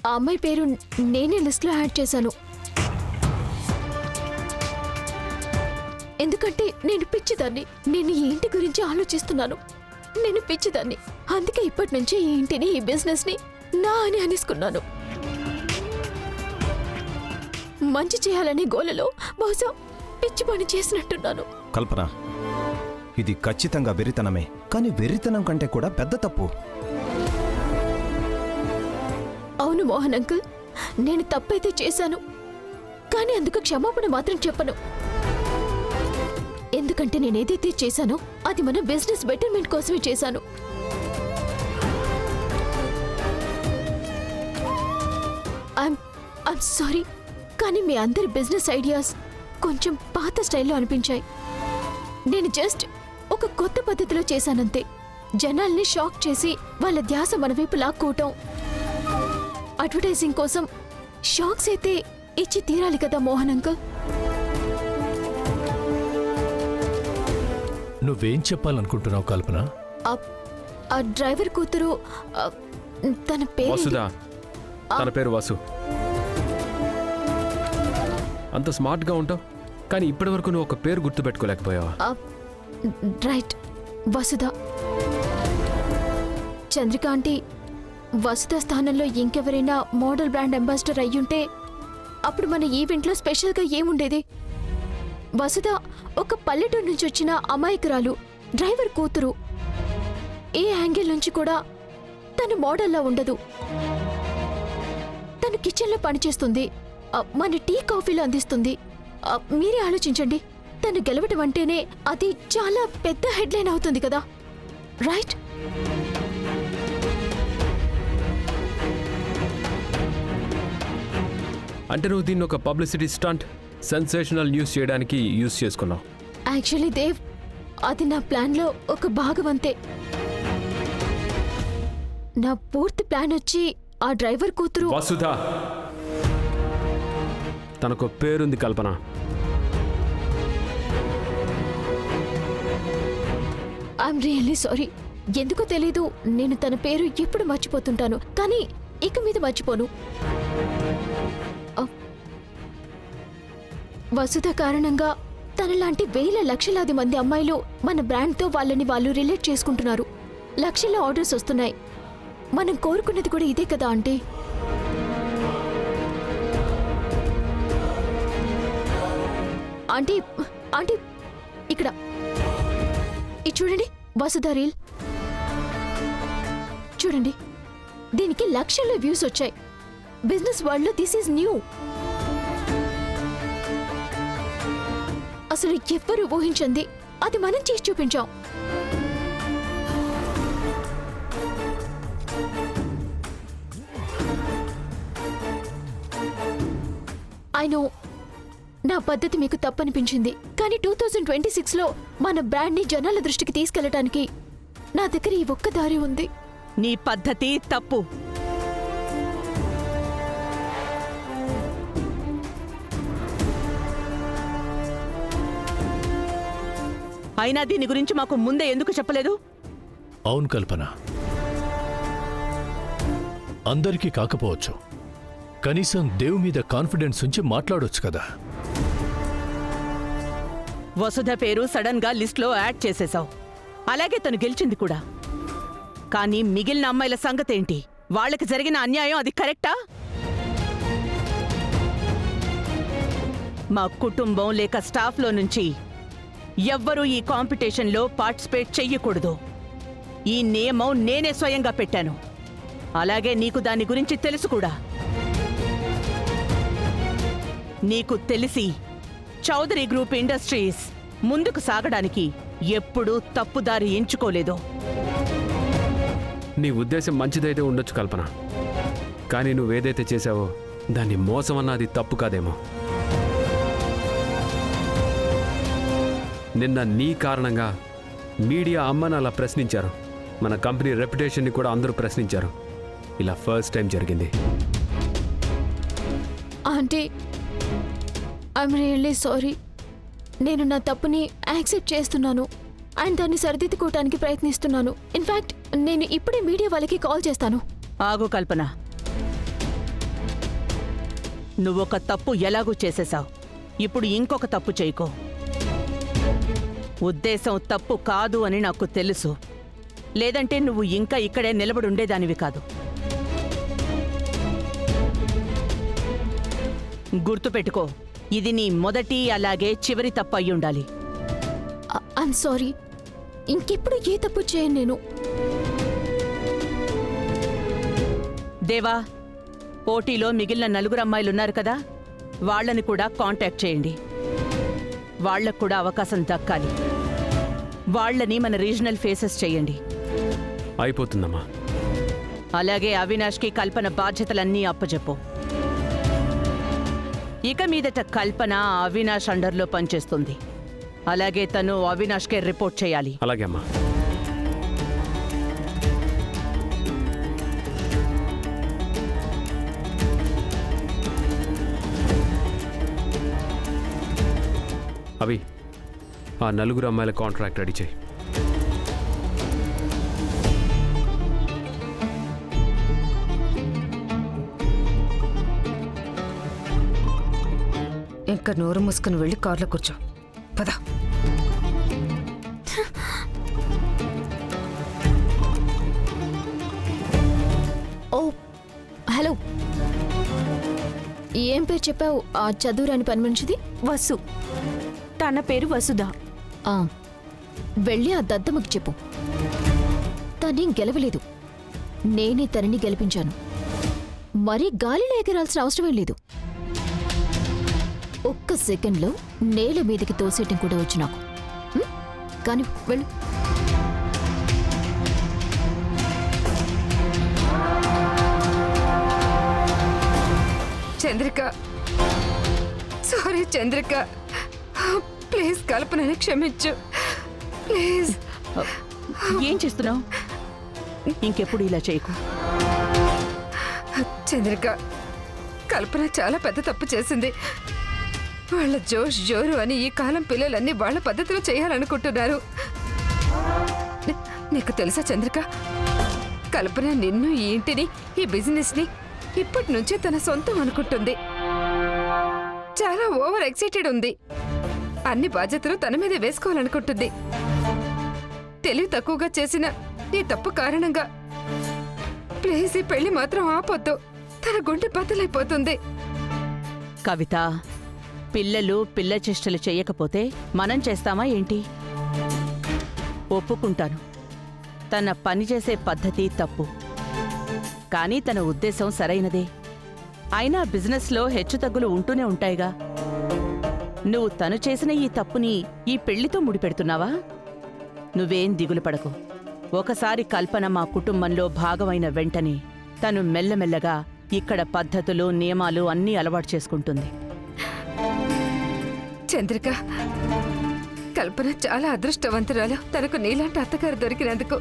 ఆ అమ్మాయి పేరు నేనే లిస్ట్లో యాడ్ చేశాను. ఎందుకంటే నేను పిచ్చిదాన్ని. నేను ఈ ఇంటి గురించి ఆలోచిస్తున్నాను. నేను పిచ్చిదాన్ని. అందుకే ఇప్పటి నుంచి ఈ ఇంటిని, ఈ బిజినెస్ని నా అని అనేసుకున్నాను. మంచి చేయాలనే గోలలో బహుశా పిచ్చి పని చేసినట్టున్నాను. కల్పన, ఇది ఖచ్చితంగా వెర్రితనమే. కానీ వెర్రితనం కంటే కూడా పెద్ద తప్పు. అవును మోహన్ అంకుల్, నేను తప్పైతే చేశాను. కానీ అందుకు క్షమాపణ మాత్రం చెప్పను. ఎందుకంటే నేనేదైతే చేశానో అది మన బిజినెస్ బెటర్మెంట్ కోసమే చేశాను. ఐమ్ సారీ, కానీ మీ అందరి బిజినెస్ ఐడియాస్ కొంచెం పాత స్టైల్లో అనిపించాయి. నేను జస్ట్ ఒక కొత్త పద్ధతిలో చేశానంతే. జనాల్ని షాక్ చేసి వాళ్ళ ధ్యాస మన వైపు లాక్కోవటం. అడ్వర్టైజింగ్ కోసం షాక్స్ అయితే ఇచ్చి తీరాలి కదా మోహన్ అంకుల్. నువ్వేం చెప్పాలనుకుంటున్నావు కల్పన? ఆ డ్రైవర్ కూతురు, తన పేరు వసుదా. తన పేరు వసు. అంత స్మార్ట్గా ఉంటావు, కానీ ఇప్పటి వరకు నువ్వు ఒక పేరు గుర్తుపెట్టుకోలేకపోయావా? రైట్, వసుధ. చంద్రిక ఆంటీ వసుధ స్థానంలో ఇంకెవరైనా మోడల్ బ్రాండ్ అంబాసిడర్ అయ్యుంటే అప్పుడు మన ఈవెంట్లో స్పెషల్గా ఏముండేది? వసుధ ఒక పల్లెటూరు నుంచి వచ్చిన అమాయకురాలు, డ్రైవర్ కూతురు. ఏ యాంగిల్ నుంచి కూడా తను మోడల్లా ఉండదు. తను కిచెన్లో పనిచేస్తుంది, మన టీ కాఫీలు అందిస్తుంది. మీరే ఆలోచించండి, తను గెలవటం అంటేనే అది చాలా పెద్ద హెడ్లైన్ అవుతుంది కదా, రైట్? అంటే నువ్వు దీన్ని ఒక పబ్లిసిటీ స్టంట్, సెన్సేషనల్ న్యూస్ చేయడానికి యూజ్ చేసుకున్నావు. యాక్చువల్లీ దేవ్, అది నా ప్లాన్లో ఒక భాగం అంతే. నా పూర్తి ప్లాన్ వచ్చి ఆ డ్రైవర్ కూతురు వసుధ. తనకు పేరుంది కల్పన. I'm really sorry. ఎందుకో తెలీదు, నేను తన పేరు ఎప్పుడు మర్చిపోతుంటాను. కానీ ఇక మీద మర్చిపోను. వసుధ కారణంగా తనలాంటి వేల లక్షలాది మంది అమ్మాయిలు మన బ్రాండ్తో వాళ్ళని వాళ్ళు రిలేట్ చేసుకుంటున్నారు. లక్షల ఆర్డర్స్ వస్తున్నాయి. మనం కోరుకున్నది కూడా ఇదే కదా అంటే. ఆంటీ ఆంటీ, ఇక్కడ ఇది చూడండి, వసుధ రీల్ చూడండి. దీనికి లక్షల వ్యూస్ వచ్చాయి. బిజినెస్ వరల్డ్ లో దిస్ ఈజ్ న్యూ. అసలు ఎవ్వరూ ఊహించండి, అది మనం చేసి చూపించాం. ఐనో నా పద్ధతి మీకు తప్పనిపించింది, కానీ 2026లో మన బ్రాండ్ని జనాల దృష్టికి తీసుకెళ్లడానికి నా దగ్గర ఈ ఒక్క దారి ఉంది. నీ పద్ధతి తప్పు. అయినా దీని గురించి మాకు ముందే ఎందుకు చెప్పలేదు? అవును కల్పన, అందరికీ కాకపోవచ్చు, కనీసం దేవ్ మీద కాన్ఫిడెన్స్ ఉంచి మాట్లాడొచ్చు కదా. వసుధ పేరు సడన్ గా లిస్ట్లో యాడ్ చేసేశావు. అలాగే తను గెలిచింది కూడా. కానీ మిగిలిన అమ్మాయిల సంగతేంటి? వాళ్ళకి జరిగిన అన్యాయం అది కరెక్టా? మా కుటుంబం లేక స్టాఫ్లో నుంచి ఎవ్వరూ ఈ కాంపిటీషన్లో పార్టిసిపేట్ చెయ్యకూడదు. ఈ నియమం నేనే స్వయంగా పెట్టాను. అలాగే నీకు దాని గురించి తెలుసు కూడా. నీకు తెలిసి చౌదరి గ్రూప్ ఇండస్ట్రీస్ ముందుకు సాగడానికి ఎప్పుడూ తప్పుదారి ఎంచుకోలేదు. నీ ఉద్దేశం మంచిదైతే ఉండొచ్చు కల్పన, కానీ నువ్వేదైతే చేశావో దాన్ని మోసం అన్నది తప్పు కాదేమో. నిన్న నీ కారణంగా మీడియా అమ్మని అలా ప్రశ్నించారు. మన కంపెనీ రెప్యుటేషన్ని కూడా అందరూ ప్రశ్నించారు. ఇలా ఫస్ట్ టైం జరిగింది. Aunty, I'm really sorry. నేను నా తప్పుని యాక్సెప్ట్ చేస్తున్నాను అండ్ దాన్ని సరిదిద్దుకోవటానికి ప్రయత్నిస్తున్నాను. ఇన్ఫాక్ట్ నేను ఇప్పుడే మీడియా వాళ్ళకి కాల్ చేస్తాను. ఆగు కల్పన. నువ్వొక తప్పు ఎలాగూ చేసేశావు. ఇప్పుడు ఇంకొక తప్పు చేయకో. ఉద్దేశం తప్పు కాదు అని నాకు తెలుసు. లేదంటే నువ్వు ఇంకా ఇక్కడే నిలబడి ఉండేదానివి కాదు. గుర్తుపెట్టుకో, ఇది నీ మొదటి అలాగే చివరి తప్పు అయ్యుండాలి. I'm sorry. ఇంకెప్పుడు ఏ తప్పు చేయను నేను. దేవా, పోటీలో మిగిలిన 4 అమ్మాయిలున్నారు కదా, వాళ్ళని కూడా కాంటాక్ట్ చేయండి. వాళ్లకు కూడా అవకాశం దక్కాలి. వాళ్ళని మన రీజనల్ ఫేసెస్ చేయండి. అయిపోతుందమ్మా. అలాగే అవినాష్కి కల్పన బాధ్యతలన్నీ అప్పచెప్పు. ఇక మీదట కల్పన అవినాష్ అండర్లో పనిచేస్తుంది. అలాగే తను అవినాష్కే రిపోర్ట్ చేయాలి. అలాగే అమ్మా. అవి ఆ 4 అమ్మాయిల కాంట్రాక్ట్ రెడీ చేయి. ఇంకా నోరు మూసుకుని వెళ్ళి కార్లో కూర్చో. పద. ఓ హలో, ఏం పేరు చెప్పావు ఆ చదువురాని పని మనిషిది? వసు. తన పేరు వసుధ. ఆ, వెళ్ళి ఆ దద్దమ్మకి చెప్పు. తనేం గెలవలేదు, నేనే తనని గెలిపించాను. మరీ గాలిలో ఎగరాల్సిన అవసరమేం లేదు. ఒక్క సెకండ్లో నేల మీదకి తోసేయటం కూడా వచ్చు నాకు. కానీ వెళ్ళు. చంద్రిక, సారీ చంద్రిక, ప్లీజ్ కల్పనని క్షమించు ప్లీజ్. ఏం చేస్తున్నావు? ఇంకెప్పుడు ఇలా చేయకు. చంద్రిక, కల్పన చాలా పెద్ద తప్పు చేసింది. వాళ్ళ జోష్ జోరు అని ఈ కాలం పిల్లలన్నీ వాళ్ళ పద్ధతిలో చేయాలనుకుంటున్నారు. నీకు తెలుసా చంద్రిక, కల్పన నిన్ను, ఈ ఇంటిని, ఈ బిజినెస్ని ఇప్పటి నుంచే తన సొంతం అనుకుంటుంది. చాలా ఓవర్ ఎక్సైటెడ్ ఉంది. అన్ని బాధ్యతలు తన మీద వేసుకోవాలనుకుంటుంది. తెలివి తక్కువగా చేసిన నీ తప్పు కారణంగా ప్లీజ్ ఈ పెళ్లి మాత్రం ఆపొద్దు. తన గుండె బద్దలైపోతుంది. కవిత, పిల్లలు పిల్ల చేష్టలు చెయ్యకపోతే మనం చేస్తామా ఏంటి? ఒప్పుకుంటాను, తన పనిచేసే పద్ధతి తప్పు. కానీ తన ఉద్దేశం సరైనదే. అయినా బిజినెస్లో హెచ్చుతగ్గులు ఉంటూనే ఉంటాయిగా. నువ్వు తను చేసిన ఈ తప్పుని ఈ పెళ్లితో ముడిపెడుతున్నావా? నువ్వేం దిగులు పడకు. ఒకసారి కల్పన మా కుటుంబంలో భాగమైన వెంటనే తను మెల్లమెల్లగా ఇక్కడ పద్ధతులు, నియమాలు అన్నీ అలవాటు చేసుకుంటుంది. చంద్రిక, కల్పన చాలా అదృష్టవంతురాలు. తనకు నీలాంటి అత్తగారు దొరికినందుకు.